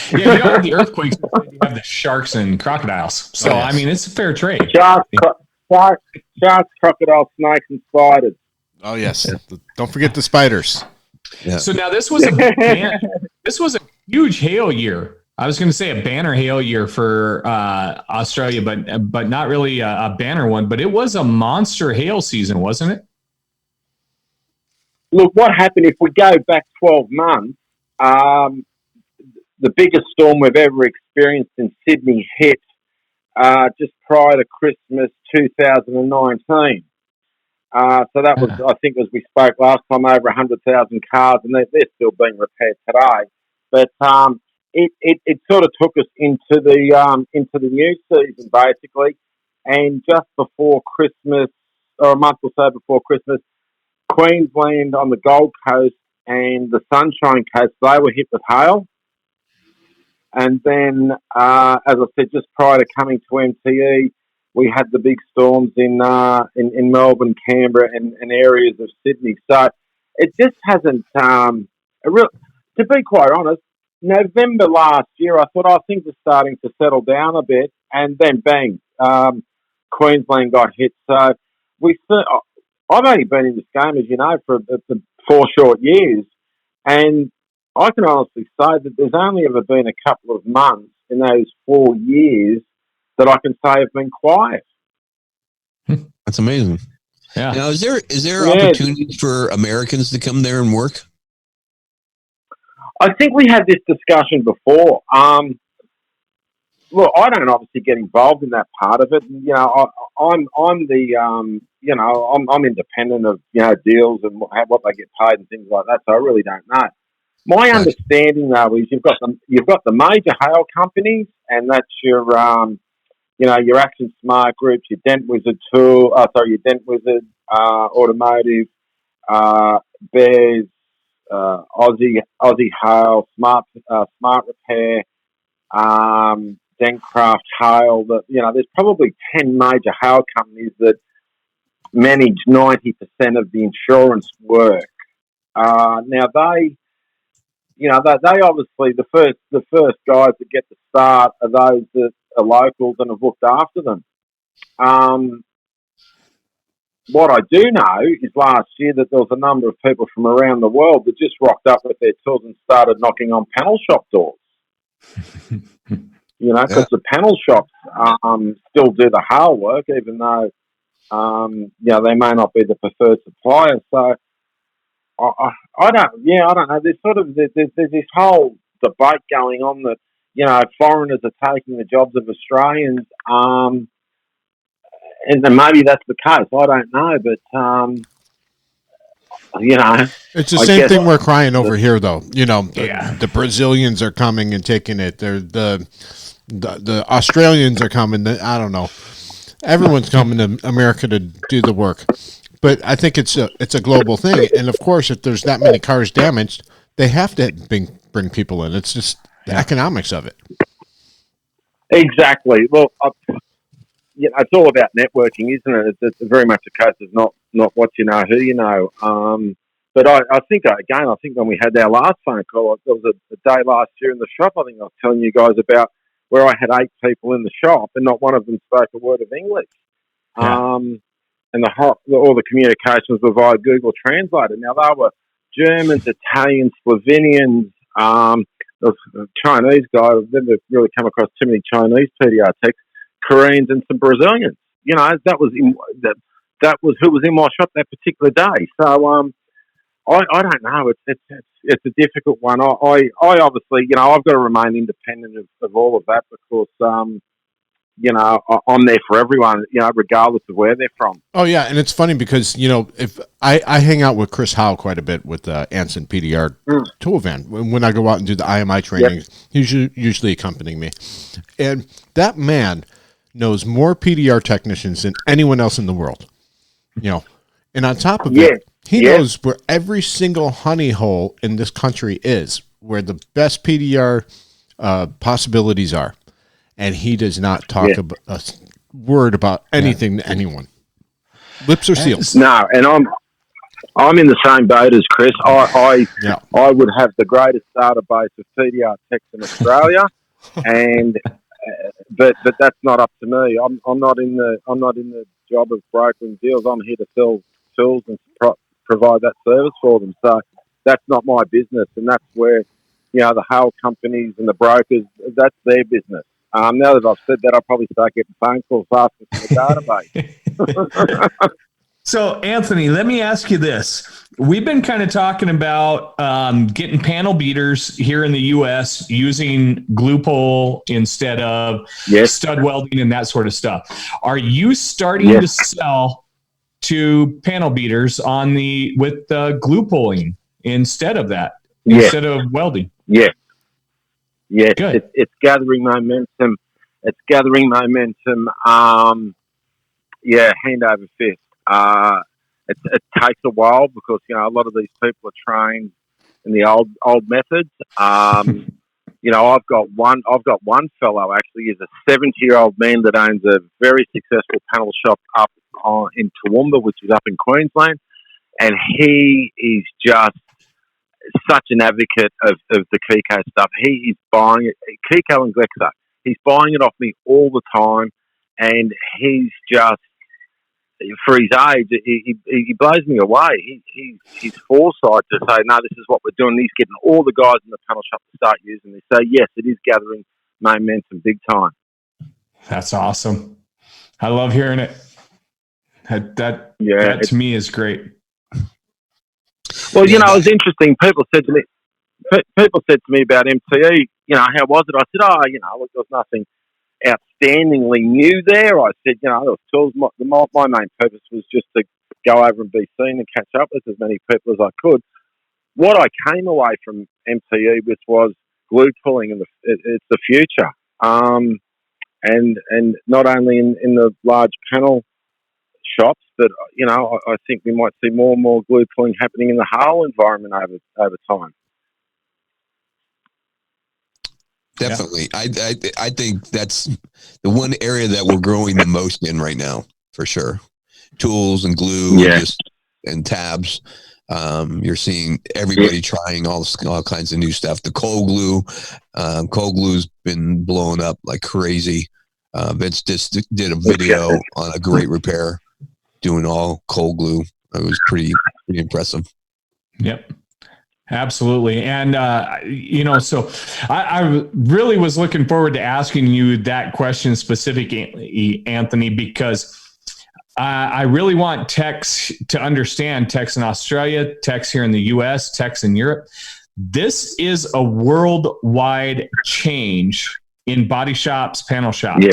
B: You don't have the earthquakes, but you have the sharks and crocodiles. So, I mean, it's a fair trade.
D: Sharks, crocodiles, snakes, and spiders.
C: Oh, yes. Don't forget the spiders.
B: Yeah. So now this was a huge hail year. I was going to say a banner hail year for Australia, but not really a banner one. But it was a monster hail season, wasn't it?
D: Look, what happened if we go back 12 months, the biggest storm we've ever experienced in Sydney hit just prior to Christmas 2019. So that was, I think, as we spoke last time, over 100,000 cars, and they're still being repaired today. But it sort of took us into the new season, basically. And just before Christmas, or a month or so before Christmas, Queensland on the Gold Coast and the Sunshine Coast, they were hit with hail. And then, as I said, just prior to coming to MTE, we had the big storms in Melbourne, Canberra, and areas of Sydney. So it just hasn't. To be quite honest, November last year, I thought things are starting to settle down a bit, and then bang, Queensland got hit. So I've only been in this game, as you know, for 4 short years, and I can honestly say that there's only ever been a couple of months in those 4 years that I can say have been quiet.
A: That's amazing.
B: Yeah.
A: Now, is there opportunities for Americans to come there and work?
D: I think we had this discussion before. look, I don't obviously get involved in that part of it. You know, I'm the I'm independent of deals and what they get paid and things like that. So I really don't know. My understanding though is you've got the major hail companies, and that's your your Action Smart Groups, your Dent Wizard your Dent Wizard Automotive, Bears, Aussie Hail, Smart Repair, Dentcraft Hail. That there's probably 10 major hail companies that manage 90% of the insurance work. Now they obviously the first guys that get the start are those that are locals and have looked after them. What I do know is last year that there was a number of people from around the world that just rocked up with their tools and started knocking on panel shop doors. Because the panel shops still do the hail work, even though they may not be the preferred supplier. So I don't know. There's this whole debate going on that foreigners are taking the jobs of Australians, and maybe that's the case. I don't know, but
C: it's the same thing we're crying over here, though. The Brazilians are coming and taking it. They're the Australians are coming. I don't know. Everyone's coming to America to do the work. But I think it's a global thing, and of course, if there's that many cars damaged, they have to bring people in. It's just the economics of it.
D: Exactly. Well, it's all about networking, isn't it? It's very much a case of not what you know, who you know. But I think when we had our last phone call, there was a day last year in the shop. I think I was telling you guys about where I had 8 people in the shop, and not one of them spoke a word of English.
C: Yeah.
D: And all the communications were via Google Translator. Now, they were Germans, Italians, Slovenians, the Chinese guys. I've never really come across too many Chinese PDR techs, Koreans, and some Brazilians. That was who was in my shop that particular day. So I don't know. It's a difficult one. I obviously, I've got to remain independent of all of that because I'm there for everyone, regardless of where they're from.
C: Oh yeah, and it's funny because if I hang out with Chris Howe quite a bit with Anson PDR tool van when I go out and do the IMI training, he's usually accompanying me, and that man knows more PDR technicians than anyone else in the world. And on top of it, he knows where every single honey hole in this country is, where the best PDR possibilities are. And he does not talk a word about anything to anyone. Lips are sealed.
D: No, and I'm in the same boat as Chris. I would have the greatest database of PDR techs in Australia, and but that's not up to me. I'm not in the job of brokering deals. I'm here to sell tools and provide that service for them. So that's not my business, and that's where the hail companies and the brokers, that's their business. Now that I've said that, I'll probably start getting phone calls asking for the database.
B: So, Anthony, let me ask you this. We've been kind of talking about getting panel beaters here in the U.S. using glue pole instead of stud welding and that sort of stuff. Are you starting to sell to panel beaters with glue pulling instead of that, instead of welding?
D: Yeah. Yes, it's gathering momentum. Hand over fist. It takes a while because a lot of these people are trained in the old methods. I've got one fellow actually. He's a 70-year-old man that owns a very successful panel shop up in Toowoomba, which is up in Queensland, and he is just such an advocate of the Kiko stuff. He is buying it, Kiko and Glexo. He's buying it off me all the time, and he's just, for his age, he blows me away. He's foresight to say, no, this is what we're doing. He's getting all the guys in the panel shop to start using this. So yes, it is gathering momentum big time.
B: That's awesome. I love hearing it. That to me is great.
D: Well, it was interesting. People said to me about MTE, how was it? I said, there was nothing. outstandingly new there. I said, there was tools. My main purpose was just to go over and be seen and catch up with as many people as I could. What I came away from MTE with was glue pulling, and it's the future. And not only in the large panel shops, but I think we might see more and more glue pulling happening in the hull environment over time.
A: Definitely. Yeah. I think that's the one area that we're growing the most in right now, for sure. Tools and glue and tabs. You're seeing everybody trying all kinds of new stuff. The cold glue's been blowing up like crazy. Vince just did a video on a great repair doing all cold glue. It was pretty impressive.
B: Yep. Absolutely. And, so I really was looking forward to asking you that question specifically, Anthony, because I really want techs to understand, techs in Australia, techs here in the US, techs in Europe. This is a worldwide change in body shops, panel shops.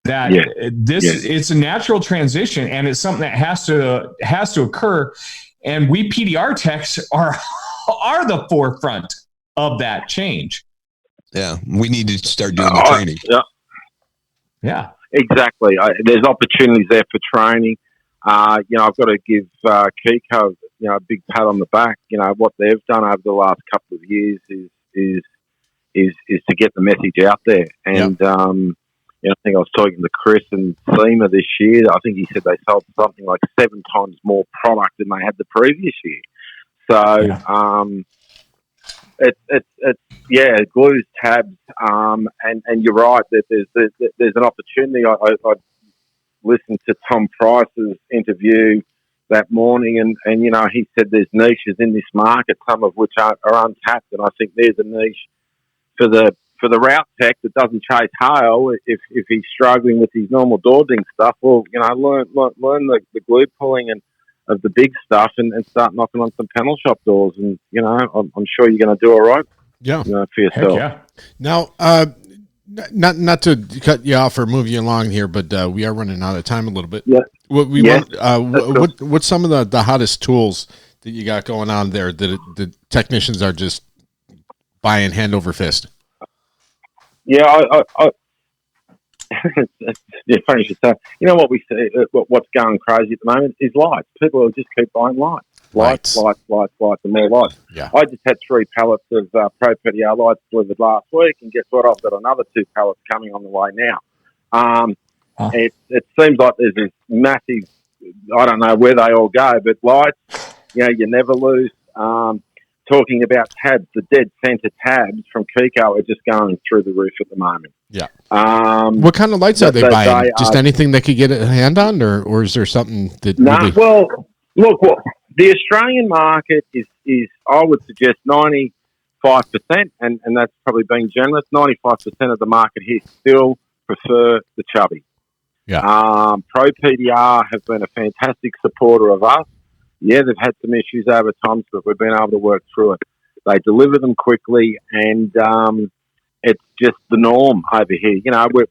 B: Yeah. It's a natural transition, and it's something that has to occur. And we PDR techs are the forefront of that change.
A: Yeah, we need to start doing the training.
D: Yeah, exactly. There's opportunities there for training. I've got to give Kiko, a big pat on the back. What they've done over the last couple of years is to get the message out there. And I think I was talking to Chris and SEMA this year. I think he said they sold something like 7 times more product than they had the previous year. So it's glues, tabs, and you're right that there's an opportunity. I listened to Tom Price's interview that morning, and he said there's niches in this market, some of which are untapped, and I think there's a niche for the route tech that doesn't chase hail. If he's struggling with his normal door ding stuff, well, learn the glue pulling and of the big stuff and start knocking on some panel shop doors, and I'm sure you're going to do all right.
C: Yeah,
D: for yourself.
B: Heck yeah.
C: Now, not to cut you off or move you along here, but we are running out of time a little bit.
D: Yeah.
C: What's some of the hottest tools that you got going on there that the technicians are just buying hand over fist?
D: Yeah, it's funny you should say. What we see, what's going crazy at the moment is lights. People will just keep buying lights, and more lights. Yeah. I just had 3 pallets of Pro PDR lights delivered last week, and guess what? I've got another 2 pallets coming on the way now. It seems like there's this massive, I don't know where they all go, but lights, you never lose. Talking about tabs, the dead center tabs from Kiko are just going through the roof at the moment.
C: Yeah. What kind of lights are they buying? Just anything they could get a hand on, or is there something that?
D: Well, look, the Australian market is I would suggest 95%, and that's probably being generous. 95% of the market here still prefer the chubby.
C: Yeah.
D: Pro PDR have been a fantastic supporter of us. Yeah, they've had some issues over time, but we've been able to work through it. They deliver them quickly, and it's just the norm over here.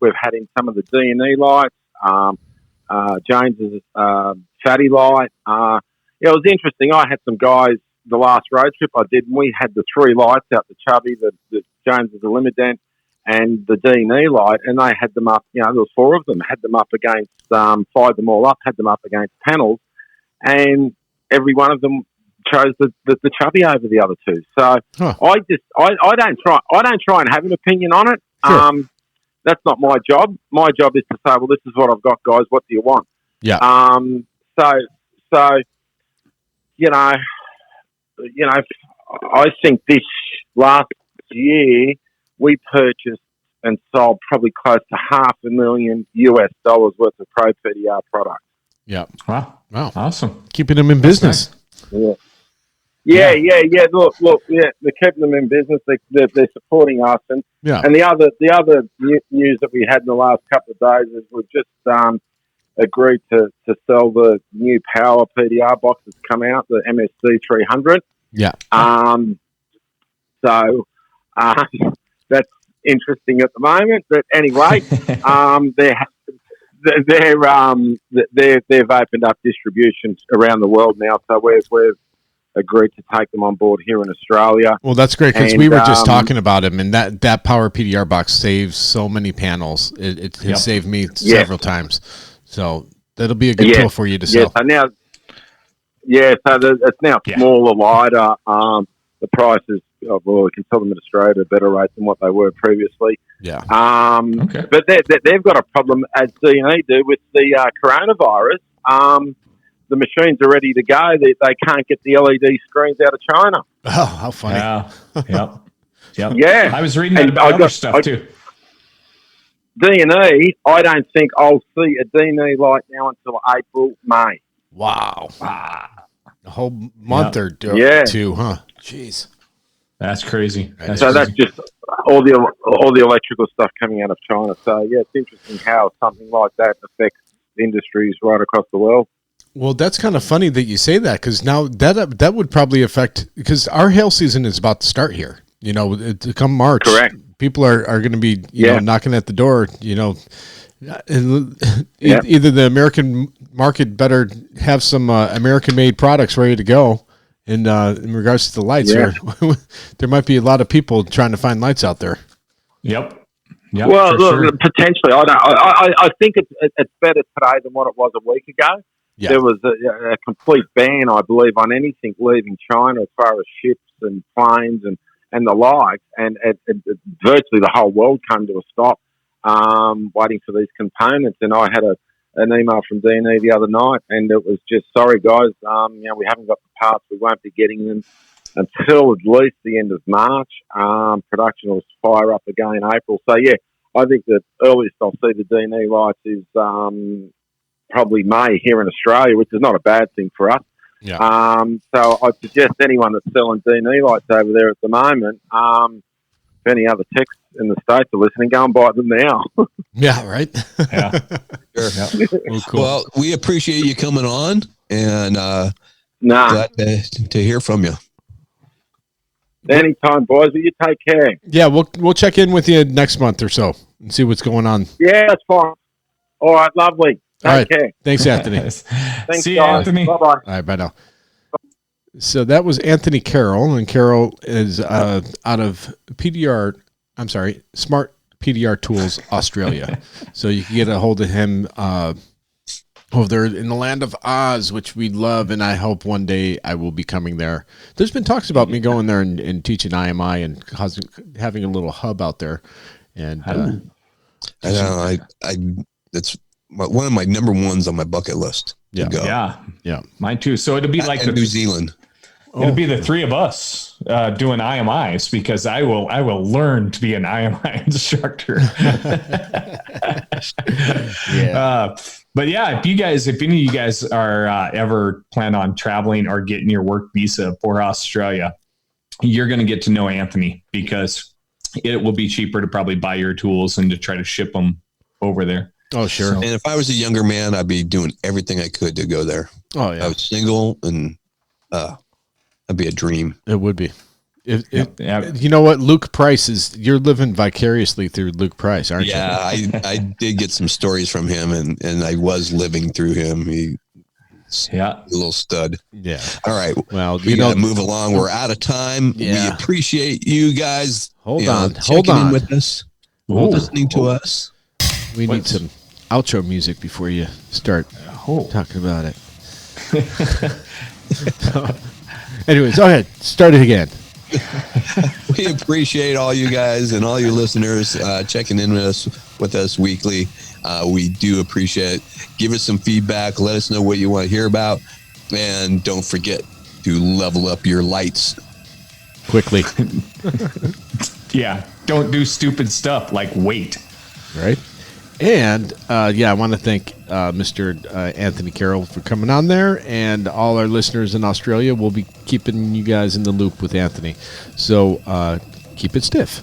D: We've had in some of the D&E lights, James's fatty light. It was interesting. I had some guys the last road trip I did, and we had the 3 lights out, the chubby, the James's Elimident, and the D&E light, and they had them up. There was 4 of them. Had them up against, fired them all up, had them up against panels, and every one of them chose the chubby over the other 2. So I don't try and have an opinion on it. Sure. That's not my job. My job is to say, well, this is what I've got, guys. What do you want?
C: Yeah.
D: So I think this last year we purchased and sold probably close to $500,000 US worth of Pro PDR products.
C: Yeah.
B: Wow. Awesome.
C: Keeping them in business.
D: Nice. Yeah. Look. Yeah, they're keeping them in business. They're supporting us, and the other news that we had in the last couple of days is we've just agreed to sell the new Power PDR box that's come out, the MSC 300.
C: Yeah.
D: So that's interesting at the moment. But anyway, they've opened up distributions around the world now, so we've agreed to take them on board here in Australia.
C: Well, that's great because we were just talking about them, and that power PDR box saves so many panels. It has saved me several times. So that'll be a good tool for you to sell.
D: So now, it's now smaller, lighter. The prices, we can sell them in Australia at a better rate than what they were previously.
C: Yeah.
D: But they've got a problem, as D&E do, with the coronavirus. The machines are ready to go. They can't get the LED screens out of China.
C: Oh, how funny.
B: Yeah.
D: Yeah.
B: I was reading that about other stuff too.
D: D&E, I don't think I'll see a D&E light now until April, May.
C: Wow. A whole month or two, huh? Jeez.
B: That's crazy.
D: That's just all the electrical stuff coming out of China. So, it's interesting how something like that affects industries right across the world.
C: Well, that's kind of funny that you say that, because now that would probably affect, because our hail season is about to start here. Come March,
D: correct?
C: People are going to be knocking at the door. Either the American market better have some American-made products ready to go, in regards to the lights, or there might be a lot of people trying to find lights out there.
B: Yep.
D: Well, look, potentially, I think it's better today than what it was a week ago. Yeah. There was a complete ban, I believe, on anything leaving China as far as ships and planes and the like, and virtually the whole world came to a stop, waiting for these components. And I had an email from D&E the other night, and it was just, sorry guys, we haven't got the parts, we won't be getting them until at least the end of March. Production will fire up again in April. So I think the earliest I'll see the D&E lights is probably May here in Australia, which is not a bad thing for us.
C: Yeah.
D: So I'd suggest anyone that's selling D&E lights over there at the moment, if any other techs in the States are listening, go and buy them now.
C: Yeah, right?
B: Yeah.
A: Sure.
C: Well, cool.
A: Well, we appreciate you coming on, and glad to hear from you.
D: Anytime, boys. Will you take care?
C: Yeah, we'll check in with you next month or so and see what's going on.
D: Yeah, that's fine. All right, lovely. Take care.
C: Thanks, Anthony.
D: Thanks,
B: See you,
D: guys.
B: Anthony.
D: Bye-bye.
C: All right, bye now. So that was Anthony Carroll, and Carroll is out of Smart PDR Tools, Australia. So you can get a hold of him over there in the land of Oz, which we love, and I hope one day I will be coming there. There's been talks about me going there and teaching IMI and having a little hub out there. And
A: I know, it's one of my number ones on my bucket list.
C: Yeah.
B: Mine too. So it'll be like
A: New Zealand.
B: It'll be the three of us doing IMIs, because I will learn to be an IMI instructor. But if any of you guys are ever plan on traveling or getting your work visa for Australia, you're going to get to know Anthony, because it will be cheaper to probably buy your tools and to try to ship them over there.
C: Oh, sure.
A: And if I was a younger man, I'd be doing everything I could to go there.
C: Oh, yeah.
A: I was single, and that'd be a dream.
C: It would be. You know what? Luke Price you're living vicariously through Luke Price, aren't you?
A: Yeah, I did get some stories from him, and I was living through him. A little stud.
C: Yeah.
A: All right.
C: Well,
A: we got to move along. We're out of time.
C: Yeah.
A: We appreciate you guys.
C: Hold on
A: in with us, listening to us.
C: We need some outro music before you start talking about it. Anyways, go ahead. Start it again.
A: We appreciate all you guys and all your listeners checking in with us weekly. We do appreciate it. Give us some feedback. Let us know what you want to hear about. And don't forget to level up your lights
C: quickly.
B: Yeah. Don't do stupid stuff like wait.
C: Right. And, I want to thank Mr. Anthony Carroll for coming on there, and all our listeners in Australia. Will be keeping you guys in the loop with Anthony. So keep it stiff.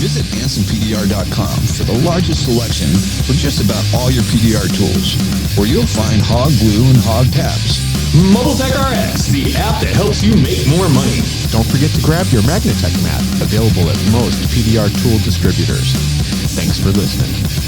A: Visit AnsonPDR.com for the largest selection for just about all your PDR tools, where you'll find hog glue and hog tabs.
E: Mobile Tech RX, the app that helps you make more money.
C: Don't forget to grab your Magnatech mat, available at most PDR tool distributors. Thanks for listening.